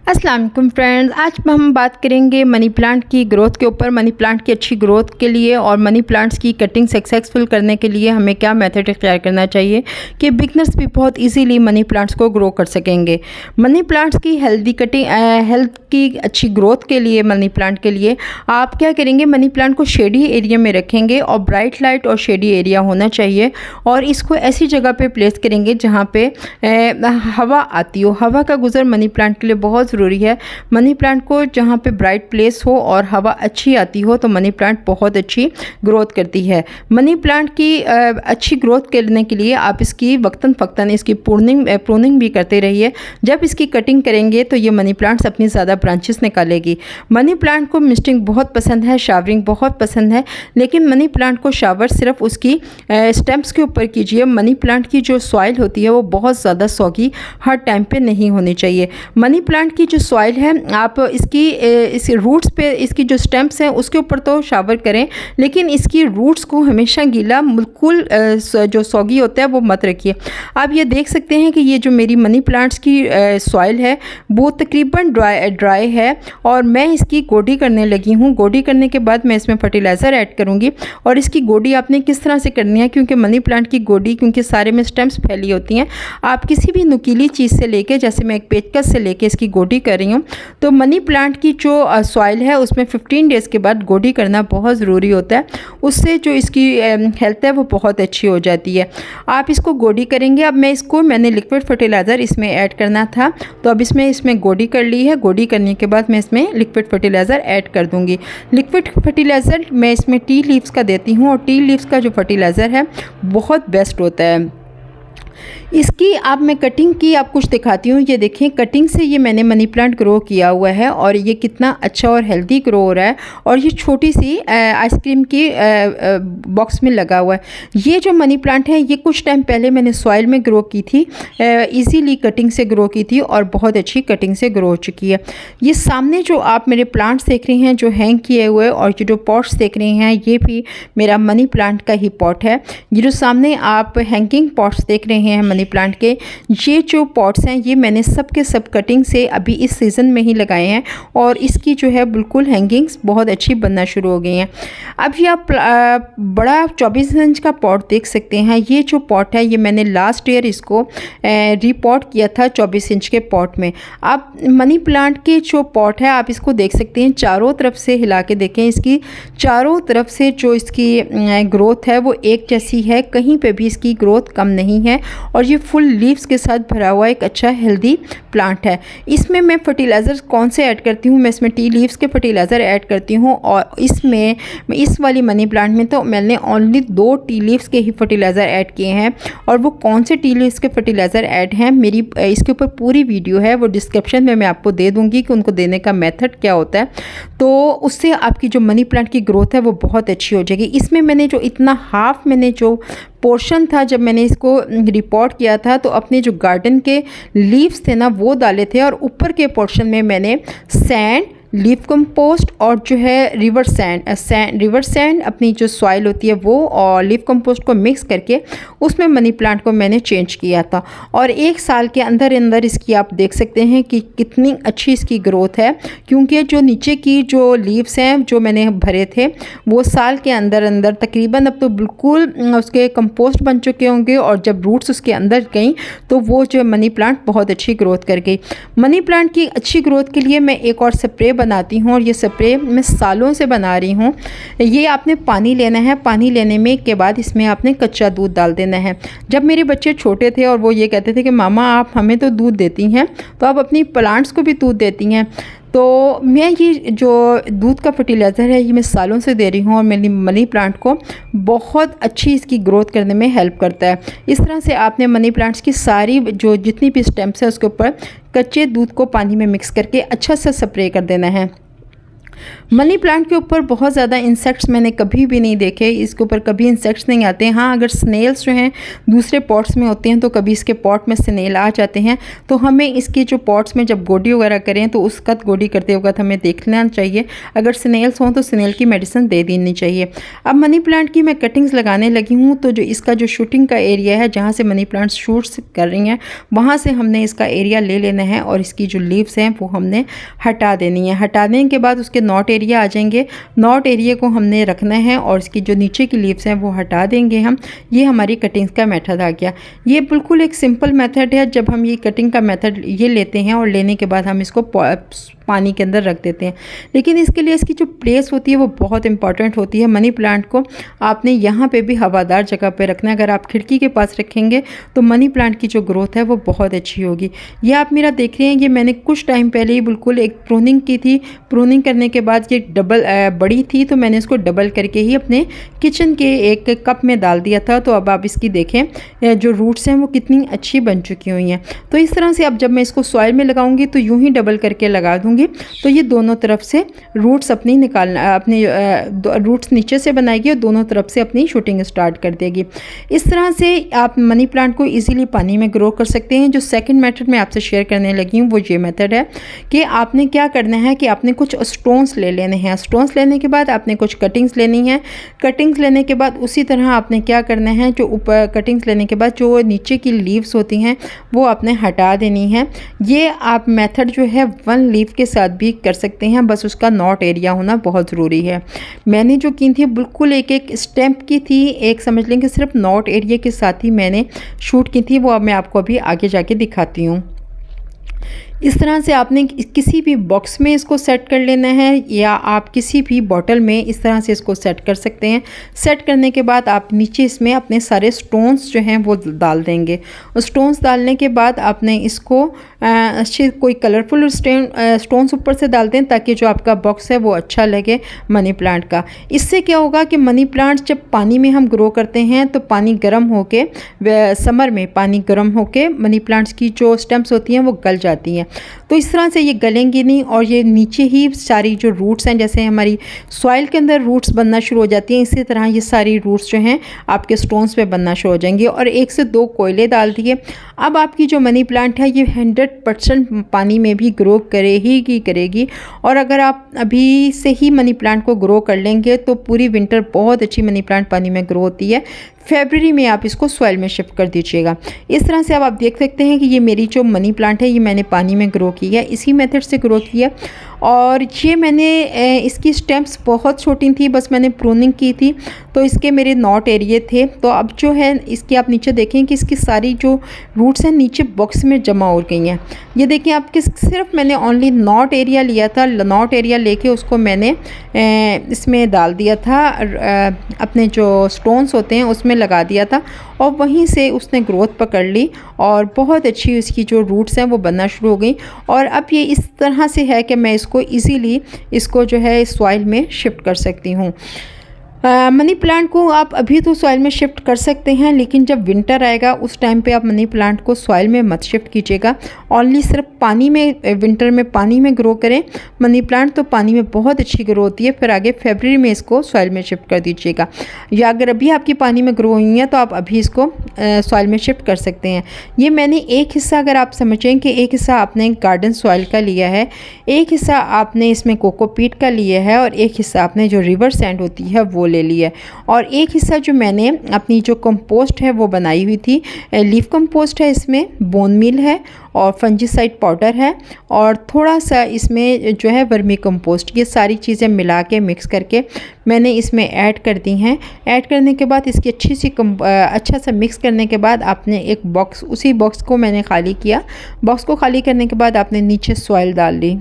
अस्सलाम वालेकुम फ्रेंड्स, आज हम बात करेंगे मनी प्लांट की ग्रोथ के ऊपर। मनी प्लांट की अच्छी ग्रोथ के लिए और मनी प्लांट्स की कटिंग सक्सेसफुल करने के लिए हमें क्या मेथड इख्तियार करना चाहिए कि बिगनर्स भी बहुत इजीली मनी प्लांट्स को ग्रो कर सकेंगे। मनी प्लांट्स की हेल्दी कटिंग हेल्थ की अच्छी ग्रोथ के लिए मनी प्लांट के लिए आप क्या करेंगे, मनी प्लांट को शेडी एरिया में रखेंगे और ब्राइट लाइट और शेडी एरिया होना चाहिए और इसको ऐसी जगह पे प्लेस करेंगे जहाँ पे हवा आती हो। हवा का गुजर मनी प्लांट के लिए बहुत ज़रूरी है। मनी प्लांट को जहाँ पे ब्राइट प्लेस हो और हवा अच्छी आती हो तो मनी प्लांट बहुत अच्छी ग्रोथ करती है। मनी प्लांट की अच्छी ग्रोथ करने के लिए आप इसकी वक्तन फ़क्तन इसकी प्रूनिंग भी करते रहिए। जब इसकी कटिंग करेंगे तो ये मनी प्लांट्स अपनी ज़्यादा ब्रांचेस निकालेगी। मनी प्लांट को मिस्टिंग बहुत पसंद है, शावरिंग बहुत पसंद है, लेकिन मनी प्लांट को शावर सिर्फ उसकी स्टेम्स के ऊपर कीजिए। मनी प्लांट की जो सॉइल होती है वो बहुत ज़्यादा सॉगी हर टाइम पे नहीं होनी चाहिए। मनी प्लांट की जो सॉइल है आप इस रूट्स पे इसकी जो स्टेम्स हैं उसके ऊपर तो शावर करें, लेकिन इसकी रूट्स को हमेशा गीला बिल्कुल जो सॉगी होता है वो मत रखिए। आप ये देख सकते हैं कि ये जो मेरी मनी प्लांट्स की सॉइल है वो तकरीबन ड्राई है और मैं इसकी गोडी करने लगी हूँ। गोडी करने के बाद मैं इसमें फर्टिलाइज़र ऐड करूँगी और इसकी गोडी आपने किस तरह से करनी है, क्योंकि मनी प्लांट की गोडी क्योंकि सारे में स्टेम्स फैली होती हैं, आप किसी भी नुकीली चीज़ से लेके, जैसे मैं एक पेचकस से लेके इसकी गोडी कर रही हूँ, तो मनी प्लांट की जो सॉइल है उसमें 15 डेज़ के बाद गोडी करना बहुत ज़रूरी होता है। उससे जो इसकी हेल्थ है वो बहुत अच्छी हो जाती है। आप इसको गोडी करेंगे। अब मैंने लिक्विड फर्टिलाइज़र इसमें ऐड करना था तो अब इसमें गोडी कर ली है। गोडी करने के बाद मैं इसमें लिक्विड फर्टिलाइज़र ऐड कर दूँगी। लिक्विड फर्टिलाइज़र मैं इसमें टी लीव्स का देती हूँ और टी लीव्स का जो फर्टिलाइज़र है बहुत बेस्ट होता है। इसकी आप मैं कटिंग की आप कुछ दिखाती हूँ। ये देखें, कटिंग से ये मैंने मनी प्लांट ग्रो किया हुआ है और ये कितना अच्छा और हेल्दी ग्रो हो रहा है और ये छोटी सी आइसक्रीम की बॉक्स में लगा हुआ है। ये जो मनी प्लांट है ये कुछ टाइम पहले मैंने सॉइल में ग्रो की थी, इजीली कटिंग से ग्रो की थी और बहुत अच्छी कटिंग से ग्रो हो चुकी है। ये सामने जो आप मेरे प्लांट्स देख रहे हैं जो हैंग किए हुए और ये जो पॉट्स देख रहे हैं ये भी मेरा मनी प्लांट का ही पॉट है। ये जो सामने आप हैंगिंग पॉट्स देख रहे हैं मनी प्लांट के, ये जो पॉट्स हैं ये मैंने सब के सब कटिंग से अभी इस सीज़न में ही लगाए हैं और इसकी जो है बिल्कुल हैंगिंग्स बहुत अच्छी बनना शुरू हो गई हैं। अब ये आप बड़ा 24 इंच का पॉट देख सकते हैं। ये जो पॉट है ये मैंने लास्ट ईयर इसको रीपॉट किया था 24 इंच के पॉट में। आप मनी प्लांट के जो पॉट है आप इसको देख सकते हैं, चारों तरफ से हिला के देखें, इसकी चारों तरफ से जो इसकी ग्रोथ है वो एक जैसी है, कहीं पे भी इसकी ग्रोथ कम नहीं है और ये फुल लीव्स के साथ भरा हुआ एक अच्छा हेल्दी प्लांट है। इसमें मैं फर्टिलाइज़र कौन से ऐड करती हूँ, मैं इसमें टी लीव्स के फर्टिलाइज़र ऐड करती हूँ और इसमें इस वाली मनी प्लांट में तो मैंने ओनली 2 टी लीव्स के ही फर्टिलाइज़र ऐड किए हैं और वो कौन से टी लीव्स के फर्टिलाइज़र ऐड हैं मेरी इसके ऊपर पूरी वीडियो है, वो डिस्क्रिप्शन में मैं आपको दे दूँगी कि उनको देने का मेथड क्या होता है, तो उससे आपकी जो मनी प्लांट की ग्रोथ है वो बहुत अच्छी हो जाएगी। इसमें मैंने जो इतना हाफ मैंने जो पोर्शन था जब मैंने इसको रिपोर्ट किया था तो अपने जो गार्डन के लीव्स थे ना वो डाले थे और ऊपर के पोर्शन में मैंने सैंड, लीफ कंपोस्ट और जो है रिवर सैंड अपनी जो सॉइल होती है वो और लीफ कंपोस्ट को मिक्स करके उसमें मनी प्लांट को मैंने चेंज किया था और 1 साल के अंदर अंदर इसकी आप देख सकते हैं कि कितनी अच्छी इसकी ग्रोथ है, क्योंकि जो नीचे की जो लीव्स हैं जो मैंने भरे थे वो साल के अंदर अंदर तकरीबन अब तो बिल्कुल उसके कंपोस्ट बन चुके होंगे और जब रूट्स उसके अंदर गई तो वो जो मनी प्लांट बहुत अच्छी ग्रोथ कर गई। मनी प्लांट की अच्छी ग्रोथ के लिए मैं एक और स्प्रे बनाती हूँ और ये स्प्रे मैं सालों से बना रही हूँ। ये आपने पानी लेना है, पानी लेने में के बाद इसमें आपने कच्चा दूध डाल देना है। जब मेरे बच्चे छोटे थे और वो ये कहते थे कि मामा आप हमें तो दूध देती हैं तो आप अपनी प्लांट्स को भी दूध देती हैं, तो मैं ये जो दूध का फर्टिलाइज़र है ये मैं सालों से दे रही हूँ और मेरी मनी प्लांट को बहुत अच्छी इसकी ग्रोथ करने में हेल्प करता है। इस तरह से आपने मनी प्लांट्स की सारी जो जितनी भी स्टेम्स है उसके ऊपर कच्चे दूध को पानी में मिक्स करके अच्छा सा स्प्रे कर देना है। मनी प्लांट के ऊपर बहुत ज़्यादा इंसेक्ट्स मैंने कभी भी नहीं देखे, इसके ऊपर कभी इंसेक्ट्स नहीं आते हैं। हाँ, अगर स्नेल्स जो हैं दूसरे पॉट्स में होते हैं तो कभी इसके पॉट में स्नेल आ जाते हैं, तो हमें इसके जो पॉट्स में जब गोडी वगैरह करें तो उस वक्त गोडी करते वक्त हमें देख लेना चाहिए, अगर स्नेल्स हों तो स्नेल की मेडिसिन दे देनी चाहिए। अब मनी प्लांट की मैं कटिंग्स लगाने लगी हूँ, तो जो इसका जो शूटिंग का एरिया है जहाँ से मनी प्लांट शूट्स कर रही हैं वहाँ से हमने इसका एरिया ले लेना है और इसकी जो लीव्स हैं वो हमने हटा देनी है। हटाने के बाद उसके नॉट एरिया आ जाएंगे, नॉट एरिया को हमने रखना है और इसकी जो नीचे की लीव्स हैं वो हटा देंगे हम। ये हमारी कटिंग्स का मेथड आ गया। ये बिल्कुल एक सिंपल मेथड है। जब हम ये कटिंग का मेथड ये लेते हैं और लेने के बाद हम इसको पानी के अंदर रख देते हैं, लेकिन इसके लिए इसकी जो प्लेस होती है वो बहुत इंपॉर्टेंट होती है। मनी प्लांट को आपने यहाँ पे भी हवादार जगह पे रखना है। अगर आप खिड़की के पास रखेंगे तो मनी प्लांट की जो ग्रोथ है वो बहुत अच्छी होगी। ये आप मेरा देख रहे हैं, ये मैंने कुछ टाइम पहले ही बिल्कुल एक प्रूनिंग की थी। प्रूनिंग करने के बाद ये डबल बड़ी थी तो मैंने इसको डबल करके ही अपने किचन के एक कप में डाल दिया था। तो अब आप इसकी देखें जो रूट्स हैं वो कितनी अच्छी बन चुकी हुई हैं। तो इस तरह से अब जब मैं इसको सॉइल में लगाऊंगी तो यूं ही डबल करके लगा दूंगी, तो ये दोनों तरफ से रूट्स अपनी निकालना, अपने रूट्स नीचे से बनाएगी और दोनों तरफ से अपनी शूटिंग स्टार्ट कर देगी। इस तरह से आप मनी प्लांट को इजीली पानी में ग्रो कर सकते हैं। जो सेकंड मेथड मैं आपसे शेयर करने लगी हूँ वो ये मेथड है कि आपने क्या करना है कि आपने कुछ स्टोन्स ले लेने हैं। स्टोन्स लेने के बाद आपने कुछ कटिंग्स लेनी है। कटिंग्स लेने के बाद उसी तरह आपने क्या करना है, जो ऊपर कटिंग्स लेने के बाद जो नीचे की लीव्स होती हैं वो आपने हटा देनी है। ये आप मेथड जो है 1 लीफ के साथ भी कर सकते हैं, बस उसका नॉट एरिया होना बहुत ज़रूरी है। मैंने जो की थी बिल्कुल एक स्टेम्प की थी, एक समझ लें कि सिर्फ नॉट एरिया के साथ ही मैंने शूट की थी। वो अब मैं आपको अभी आगे जाके दिखाती हूँ। इस तरह से आपने किसी भी बॉक्स में इसको सेट कर लेना है या आप किसी भी बॉटल में इस तरह से इसको सेट कर सकते हैं। सेट करने के बाद आप नीचे इसमें अपने सारे स्टोन्स जो हैं वो डाल देंगे। और स्टोन्स डालने के बाद आपने इसको अच्छे कोई कलरफुल स्टोन्स ऊपर से डाल दें ताकि जो आपका बॉक्स है वो अच्छा लगे मनी प्लांट का। इससे क्या होगा कि मनी प्लांट जब पानी में हम ग्रो करते हैं तो पानी गर्म होके, समर में पानी गर्म होके मनी प्लांट्स की जो स्टेम्स होती हैं वो गल जाती हैं। तो इस तरह से ये गलेंगी नहीं और ये नीचे ही सारी जो रूट्स हैं, जैसे हमारी सॉइल के अंदर रूट्स बनना शुरू हो जाती हैं, इसी तरह ये सारी रूट्स जो हैं आपके स्टोन्स पे बनना शुरू हो जाएंगी। और 1 से 2 कोयले डाल दिए। अब आपकी जो मनी प्लांट है ये 100% पानी में भी ग्रो करेगी। और अगर आप अभी से ही मनी प्लांट को ग्रो कर लेंगे तो पूरी विंटर बहुत अच्छी मनी प्लांट पानी में ग्रो होती है। फरवरी में आप इसको सॉइल में शिफ्ट कर दीजिएगा। इस तरह से अब आप देख सकते हैं कि ये मेरी जो मनी प्लांट है ये मैंने पानी में ग्रो की है, इसी मेथड से ग्रो किया। और ये मैंने इसकी स्टेम्स बहुत छोटी थी, बस मैंने प्रूनिंग की थी तो इसके मेरे नॉट एरिए थे। तो अब जो है इसकी आप नीचे देखें कि इसकी सारी जो रूट्स हैं नीचे बॉक्स में जमा हो गई हैं। ये देखिए आपके सिर्फ मैंने ओनली नॉट एरिया लिया था, नॉट एरिया लेके उसको मैंने इसमें डाल दिया था, अपने जो स्टोन्स होते हैं उसमें लगा दिया था और वहीं से उसने ग्रोथ पकड़ ली और बहुत अच्छी उसकी जो रूट्स हैं वो बनना शुरू हो गई। और अब ये इस तरह से है कि मैं इसको इजीली इसको जो है सॉइल में शिफ्ट कर सकती हूँ। मनी प्लांट को आप अभी तो सॉइल में शिफ्ट कर सकते हैं, लेकिन जब विंटर आएगा उस टाइम पे आप मनी प्लांट को सॉइल में मत शिफ्ट कीजिएगा। ओनली सिर्फ पानी में, विंटर में पानी में ग्रो करें मनी प्लांट, तो पानी में बहुत अच्छी ग्रो होती है। फिर आगे फरवरी में इसको सॉइल में शिफ्ट कर दीजिएगा। या अगर अभी आपकी पानी में ग्रो हुई है तो आप अभी इसको सॉइल में शिफ्ट कर सकते हैं। ये मैंने एक हिस्सा, अगर आप समझें कि एक हिस्सा आपने गार्डन सॉइल का लिया है, एक हिस्सा आपने इसमें कोकोपीट का लिया है और एक हिस्सा आपने जो रिवर सैंड होती है वो ले ली है। और एक हिस्सा जो मैंने अपनी जो कंपोस्ट है वो बनाई हुई थी, लीफ कंपोस्ट है, इसमें बोन मील है और फंजीसाइड पाउडर है और थोड़ा सा इसमें जो है वर्मी कंपोस्ट, ये सारी चीज़ें मिला के मिक्स करके मैंने इसमें ऐड कर दी हैं। ऐड करने के बाद इसकी अच्छा सा मिक्स करने के बाद आपने एक बॉक्स, उसी बॉक्स को मैंने खाली किया। बॉक्स को खाली करने के बाद आपने नीचे सॉइल डाल ली।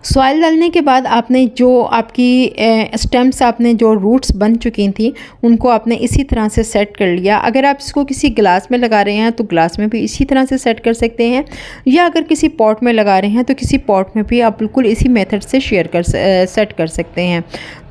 सॉइल डालने के बाद आपने जो आपकी स्टेम्स, आपने जो रूट्स बन चुकी थी उनको आपने इसी तरह से सेट कर लिया। अगर आप इसको किसी ग्लास में लगा रहे हैं तो ग्लास में भी इसी तरह से सेट कर सकते हैं, या अगर किसी पॉट में लगा रहे हैं तो किसी पॉट में भी आप बिल्कुल इसी मेथड से सेट कर सकते हैं।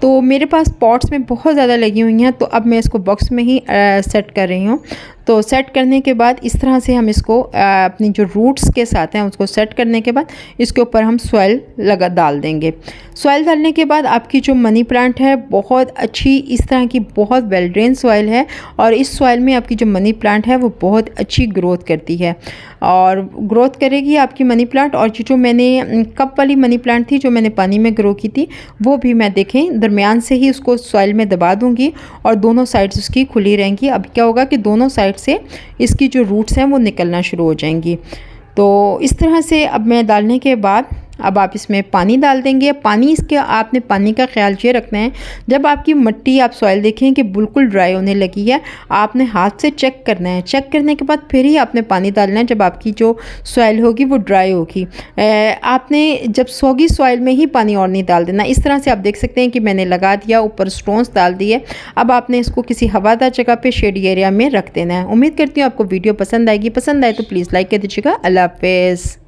तो मेरे पास पॉट्स में बहुत ज़्यादा लगी हुई हैं, तो अब मैं इसको बॉक्स में ही सेट कर रही हूँ। तो सेट करने के बाद इस तरह से हम इसको अपनी जो रूट्स के साथ हैं उसको सेट करने के बाद इसके ऊपर हम सॉइल डाल देंगे। सॉइल डालने के बाद आपकी जो मनी प्लांट है बहुत अच्छी, इस तरह की बहुत वेल ड्रेन सॉइल है और इस सॉइल में आपकी जो मनी प्लांट है वो बहुत अच्छी ग्रोथ करती है और ग्रोथ करेगी आपकी मनी प्लांट। और जो मैंने कप वाली मनी प्लांट थी जो मैंने पानी में ग्रो की थी वो भी मैं देखें दरमियान से ही उसको सॉइल में दबा दूंगी और दोनों साइड्स उसकी खुली रहेंगी। अब क्या होगा कि दोनों साइड से इसकी जो रूट्स हैं वो निकलना शुरू हो जाएंगी। तो इस तरह से अब मैं डालने के बाद अब आप इसमें पानी डाल देंगे। पानी इसके आपने पानी का ख्याल ये रखना है, जब आपकी मिट्टी आप सॉइल देखें कि बिल्कुल ड्राई होने लगी है आपने हाथ से चेक करना है। चेक करने के बाद फिर ही आपने पानी डालना है जब आपकी जो सॉइल होगी वो ड्राई होगी। आपने जब सोगी सॉइल में ही पानी और नहीं डाल देना। इस तरह से आप देख सकते हैं कि मैंने लगा दिया, ऊपर स्टोन्स डाल दिए। अब आपने इसको किसी हवादार जगह पर शेडी एरिया में रख देना है। उम्मीद करती हूँ आपको वीडियो पसंद आएगी। पसंद आए तो प्लीज़ लाइक कर दीजिएगा। अल्लाह हाफिज़।